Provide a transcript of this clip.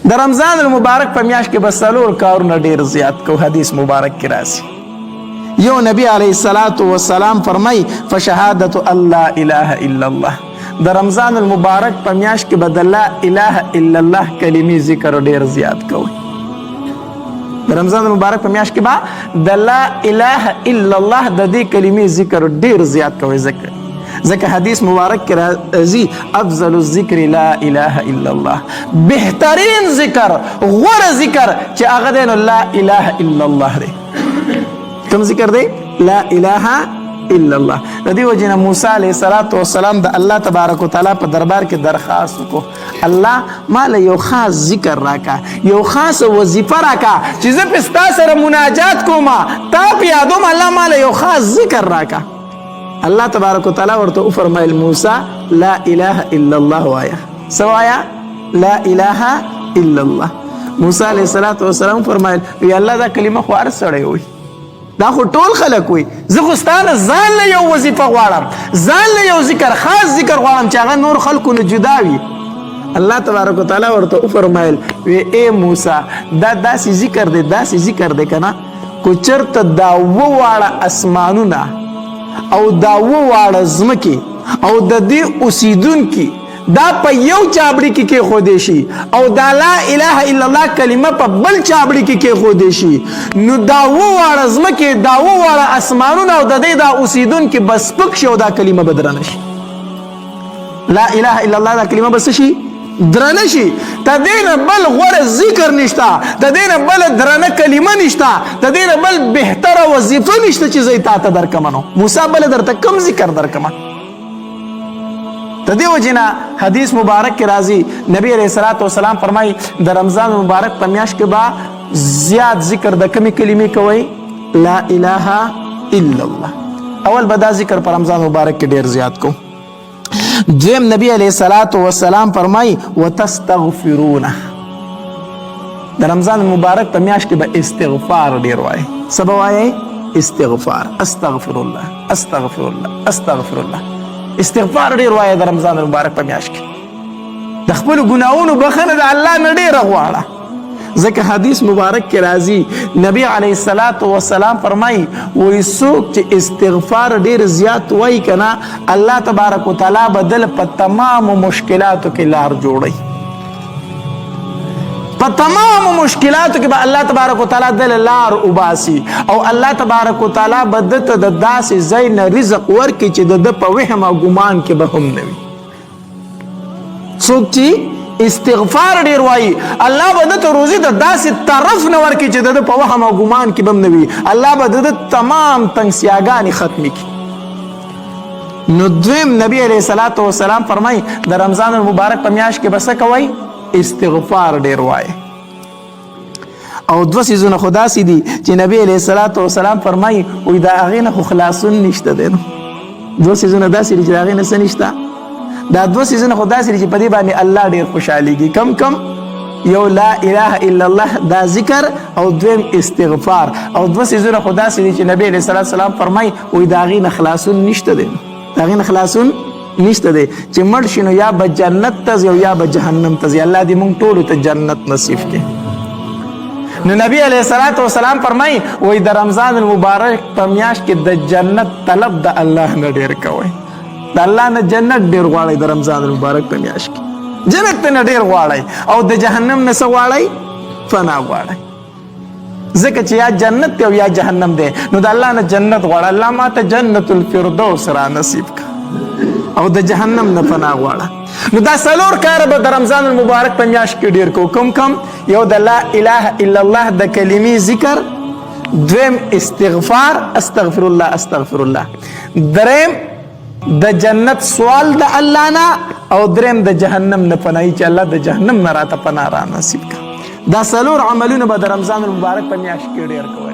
د رمضان المبارک په میاشت کې بس څلور کارونه ډیر زیات کو. حدیث مبارک کې راځي یو نبی علیه الصلاۃ والسلام فرمای فشهادت الله اله الا الله. د رمضان المبارک په میاشت کې به د لا اله الا الله کلمې ذکر ډیر زیات کوي. د رمضان المبارک په میاشت کې به د لا اله الا الله د دې کلمې ذکر ډیر زیات کوي. ځکه حدیث مبارک کې راځي افضل الذکر لا اله الا الله. بهترین ذکر غوره ذکر چې هغه دی نو لا اله الا الله دی. کوم ذکر دی؟ لا اله الا الله. د دې وجه نه موسی علیه السلام د الله تبارک وتعالی په دربار کې درخواست وکړو الله ما له یو خاص ذکر راکا، یو خاص وظیفه راکا چې زه په ستا سره مناجات کوم، تا په یادوم الله ما له یو خاص ذکر راکا. الله تبارک وتعالی ورته وفرمایل موسی لا اله الا الله وایا. څه وایا؟ لا اله الا الله. موسی علیه السلام فرمایل یا الله دا کلمه خو هر سړی وایي، دا خو ټول خلک وایي، زه خو ستانه ځان له یو وظیفه غواړم، ځان له یو ذکر خاص ذکر غواړم چې هغه نور خلکو نه جدا وي. الله تبارک وتعالی ورته وفرمایل وی اے موسی دا داسې ذکر دی، داسې ذکر دی که نه کو چېرته دا وواړه اسمانونه او دا وواړه ځمکې او د دې اوسیدونکي دا په یو چابړي کې کېښودی شي او دا لا اله الا الله کلمه په بل چابړي کې کېښودی شي، نو دا وواړه ځمکې، دا وواړه اسمانونه او د دې دا اوسیدونکي به سپک شي او دا کلمه به درنه شي. لا اله الا الله دا کلمه به څه شي؟ درنه شي. د دې نه بل غوره ذکر نشته، د دې نه بل درنه کلمه نشته، د دې نه بل بهتره وظیفه نشته چې زه یې تا ته درکمه. نو موسی بله درته کوم ذکر درکمه؟ د دې وجې نه حدیث مبارک کې راځي نبی علیه الصلاۃ والسلام فرمایي د رمضان مبارک په میاشت کې به زیات ذکر د کومې کلمې کوئ؟ لا اله الا الله. اول به دا ذکر په رمضان مبارک کې ډیر زیات کو. دویم نبی علیه الصلاۃ والسلام فرمایي وتستغفرونه. د رمضان مبارک په میاشت کې به استغفار ډیر وایي. څه به وایي؟ استغفار. استغفر الله استغفر الله استغفر الله. استغفار ډیر وایي د رمضان مبارک په میاشت کې. د خپلو ګناهونو بخښنه د الله نه ډیره غواړه. ځکه حدیث مبارک کې راځي نبی علیه الصلاۃ والسلام فرمایي وایي څوک چې استغفار ډیر زیات وایي که نه الله تبارک وتعالی به دل په تمامو مشکلاتو کې لار جوړوي. په تمامو مشکلاتو کې به الله تبارک وتعالی دل لار وباسي او الله تبارک وتعالی به دته د داسې ځای نه رزق ورکړي چې د ده په وهم او ګمان کې به هم نه وي. څوک چې استغفار ډیر وایي الله به دته روزي د داسې طرف نه ورکړي چې د ده په وهم او ګمان کې به هم نه وي. الله به د ده تمام تنګسیاګانې ختمې کړي. نو دویم نبی علیه الصلاۃ والسلام فرمایي د رمضان المبارک په میاشت کې به څه کوئ؟ استغفار ډیر وایي. او دوه څیزونه خو داسې دي چې نبی علیه الصلاۃ والسلام فرمایي وایي د هغې نه خو خلاصون نشته دی. نو دوه څیزونه داسې دي چې د هغې نه څه نشته. دا دوه څیزونه خو داسې دي چې په دې باندې الله ډیر خوشحالیږي. کم یو لا اله الا الله دا ذکر او دویم استغفار. او دوه څیزونه خو داسې دي چې نبی علیه الصلاۃ والسلام فرمایي وایي د هغې نه خلاصون نشته دی. د هغې نه خلاصون نشته دی چې مړ شي نو یا به جنت ته ځي او یا به جهنم ته ځي. الله دې موږ ټولو ته جنت نصیب کړي. نو نبی علیه الصلاۃ والسلام فرمایي وایي د رمضان المبارک په میاشت کې د جنت طلب د الله نه ډیر کوئ. د الله نه جنت ډیر غواړئ. د رمضان المبارک په میاشت کې جنت نه ډیر غواړئ او د جهنم نه څه غواړئ؟ فنا غواړئ. ځکه چې یا جنت دی او یا جهنم دی. نو د الله نه جنت غواړه. الله ما ته جنت الفردوس را نصیب کړه او د جهنم نه پناه غواړه. نو دا څلور کار به د رمضان المبارک په میاشت کې ډیر کو. کوم؟ یو د لا اله الا الله د کلمې ذکر، دویم استغفار استغفر الله استغفر الله، دریم د جنت سوال د الله نه او دریم د جهنم نه پناهي چې الله د جهنم نه راته پناه را نصیب کړه. دا څلور عملونه به د رمضان المبارک په میاشت کې ډیر کو.